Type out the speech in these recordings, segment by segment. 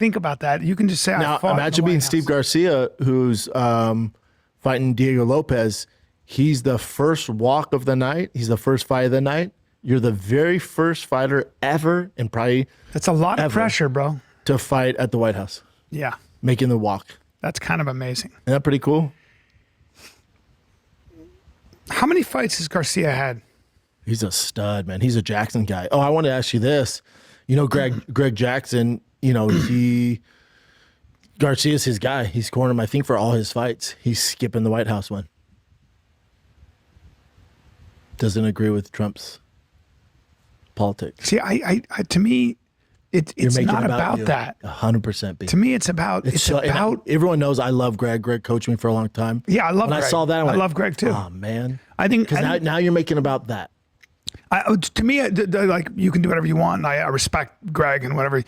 think about that. You can just say, Now, I fought imagine in the being White Steve House. Garcia, who's fighting Diego Lopez. He's the first walk of the night. He's the first fight of the night. You're the very first fighter ever, and probably That's a lot of pressure, bro. to fight at the White House, Yeah, making the walk. that's kind of amazing. Isn't that pretty cool? How many fights has Garcia had? He's a stud, man. He's a Jackson guy. Oh, I want to ask you this. You know, Greg Jackson, you know, Garcia's his guy. He's scoring him, I think, for all his fights. He's skipping the White House one. Doesn't agree with Trump's politics. See, I to me, it's not about that. 100%. To me, it's about everyone knows I love Greg. Greg coached me for a long time. Yeah, I love When Greg. I saw that, I love Greg too. Oh man, I think because now you're making about that. To me, like you can do whatever you want. And I respect Greg and whatever.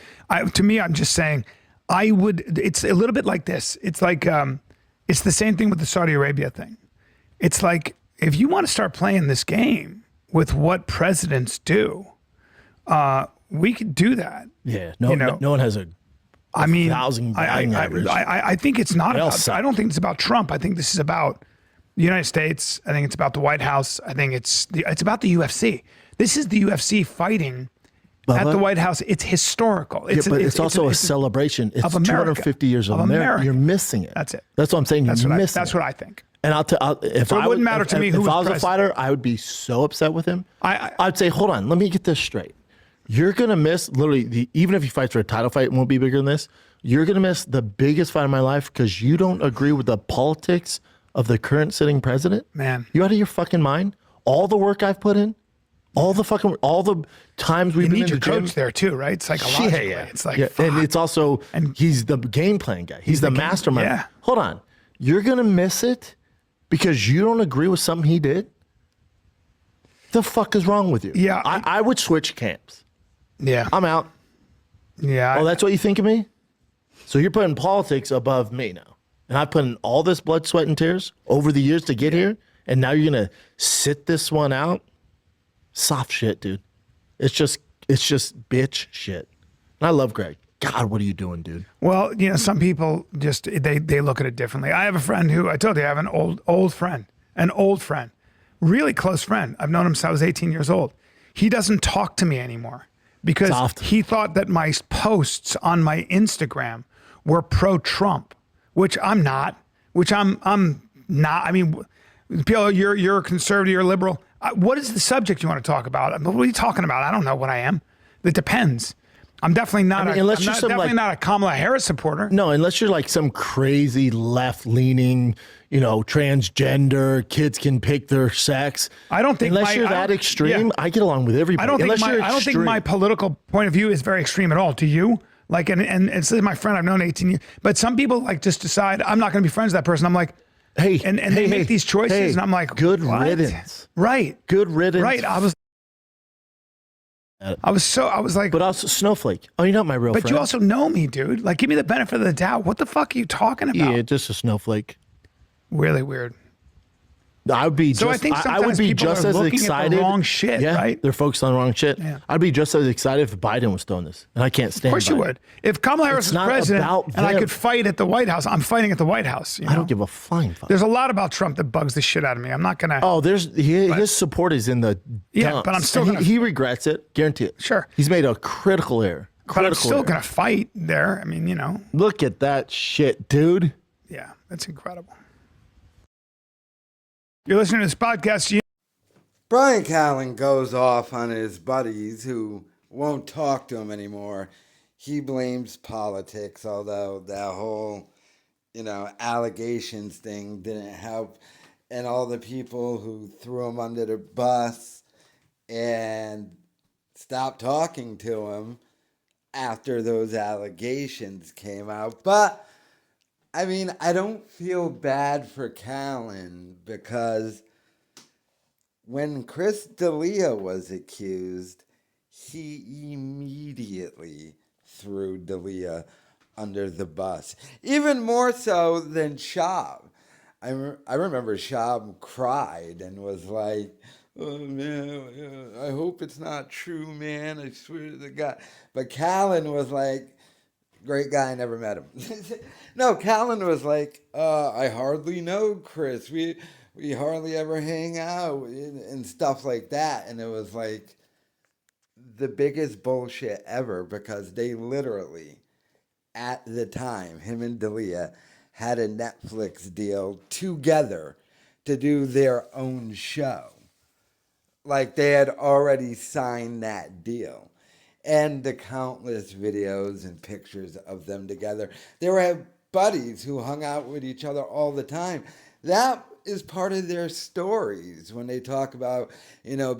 To me, I'm just saying, I would. It's a little bit like this. It's like it's the same thing with the Saudi Arabia thing. It's like if you want to start playing this game with what presidents do, we could do that. Yeah, no one has a. I mean, 1,000 batting average. I think it's not about. I don't think it's about Trump. I think this is about the United States. I think it's about the White House. I think it's about the UFC. This is the UFC fighting at the White House. It's historical. It's also a celebration. It's of America. 250 years of America. You're missing it. That's it. That's what I'm saying. That's what it. I think. And if So it wouldn't matter to me who if I was was a fighter, I would be so upset with him. I'd say, hold on, let me get this straight. You're gonna miss literally even if he fights for a title fight, it won't be bigger than this. You're gonna miss the biggest fight of my life because you don't agree with the politics of the current sitting president. Man, you out of your fucking mind? All the work I've put in, all the times we've been in the gym. You need your coach there too, right? Psychologically, yeah. it's like, and it's also he's the game plan guy. He's the mastermind. Yeah. Hold on, you're gonna miss it because you don't agree with something he did. The fuck is wrong with you? Yeah, I would switch camps. Yeah, I'm out. Yeah. Oh, that's what you think of me? So you're putting politics above me now. And I put in all this blood, sweat, and tears over the years to get here, and now you're gonna sit this one out? Soft shit, dude. It's just bitch shit. And I love Greg. God, what are you doing, dude? Well, some people just they look at it differently. I have a friend who I told you I have an old friend, really close friend. I've known him since I was 18 years old. He doesn't talk to me anymore because he thought that my posts on my Instagram were pro-Trump, which I'm not. I'm not. I mean, people, you're a conservative, you're a liberal. What is the subject you want to talk about? What are you talking about? I don't know what I am. It depends. I'm definitely not. Definitely not a Kamala Harris supporter. No, unless you're like some crazy left-leaning, transgender. Kids can pick their sex. I don't think unless you're that extreme. I get along with everybody. I don't think my political point of view is very extreme at all. Do you? Like, and this is my friend I've known 18 years. But some people like just decide I'm not going to be friends with that person. I'm like, hey, and they make these choices, and I'm like, good riddance. Right. Good riddance. Right. I was like, but also snowflake. Oh, you're not my real friend. But you also know me, dude. Like, give me the benefit of the doubt. What the fuck are you talking about? Yeah, just a snowflake. Really weird. I would be. So just, I think sometimes I would be people just are as looking excited. At the wrong shit, yeah, right? They're focused on the wrong shit. Yeah. I'd be just as excited if Biden was doing this, and I can't stand. Of course Biden. you would. If Kamala Harris was president and I could fight at the White House, I'm fighting at the White House. I don't give a flying fuck. There's a lot about Trump that bugs the shit out of me. I'm not gonna. Oh, his support is in the dumps. But I'm still. He regrets it. Guarantee it. Sure. He's made a critical error. But I'm still gonna fight there. I mean, Look at that shit, dude. Yeah, that's incredible. You're listening to this podcast. Bryan Callen goes off on his buddies who won't talk to him anymore. He blames politics, although that whole, allegations thing didn't help. And all the people who threw him under the bus and stopped talking to him after those allegations came out. But, I don't feel bad for Callen because when Chris D'Elia was accused, he immediately threw D'Elia under the bus. Even more so than Schaub. I remember Schaub cried and was like, oh, man, I hope it's not true, man. I swear to God. But Callen was like, Great guy, never met him. No, Callen was like, I hardly know Chris. We hardly ever hang out and stuff like that. And it was like the biggest bullshit ever because they literally, at the time, him and Dalia had a Netflix deal together to do their own show. Like they had already signed that deal. And the countless videos and pictures of them together. They were buddies who hung out with each other all the time. That is part of their stories when they talk about,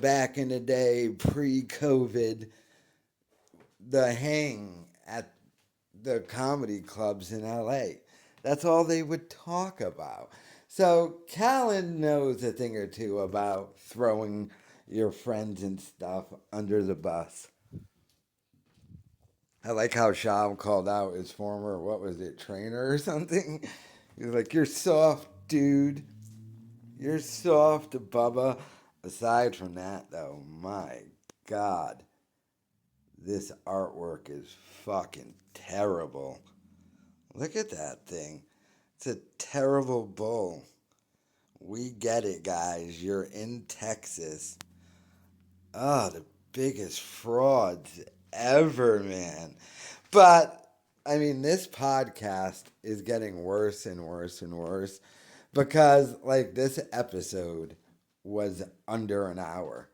back in the day, pre-COVID, the hang at the comedy clubs in LA. That's all they would talk about. So Callen knows a thing or two about throwing your friends and stuff under the bus. I like how Shab called out his former, what was it, trainer or something? He was like, "You're soft, dude. You're soft, Bubba." Aside from that, though, my God, this artwork is fucking terrible. Look at that thing. It's a terrible bull. We get it, guys. You're in Texas. Oh, the biggest frauds ever, man. But, I mean, this podcast is getting worse and worse and worse because, like, this episode was under an hour.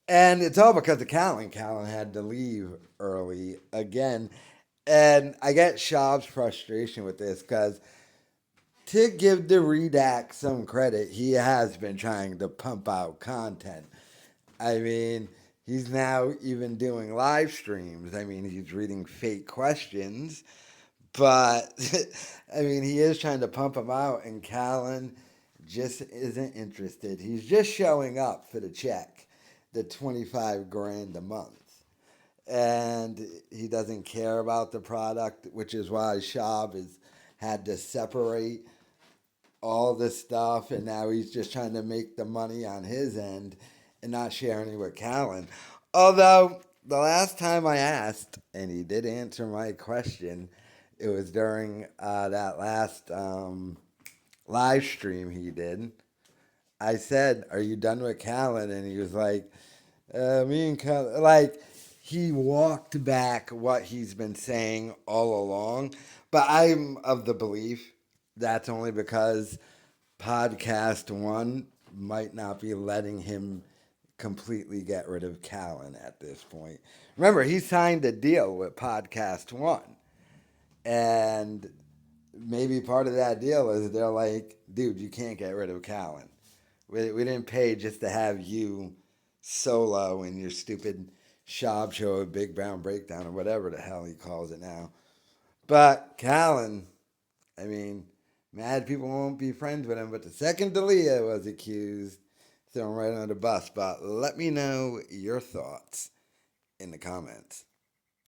And it's all because of Callen. Callen had to leave early again. And I get Shab's frustration with this because to give the Redact some credit, he has been trying to pump out content. I mean, he's now even doing live streams. I mean, he's reading fake questions, but I mean, he is trying to pump them out, and Callen just isn't interested. He's just showing up for the check, the 25 grand a month, and he doesn't care about the product, which is why Shab has had to separate all this stuff, and now he's just trying to make the money on his end and not sharing it with Callen. Although the last time I asked, and he did answer my question, it was during that last live stream he did. I said, "Are you done with Callen?" And he was like, "Me and Callen," like he walked back what he's been saying all along. But I'm of the belief that's only because Podcast One might not be letting him completely get rid of Callen at this point. Remember, he signed a deal with Podcast One. And maybe part of that deal is they're like, "Dude, you can't get rid of Callen. We didn't pay just to have you solo in your stupid Shab show, Big Brown Breakdown, or whatever the hell he calls it now." But Callen, I mean, mad people won't be friends with him. But the second Dalia was accused, thrown right under the bus. But let me know your thoughts in the comments.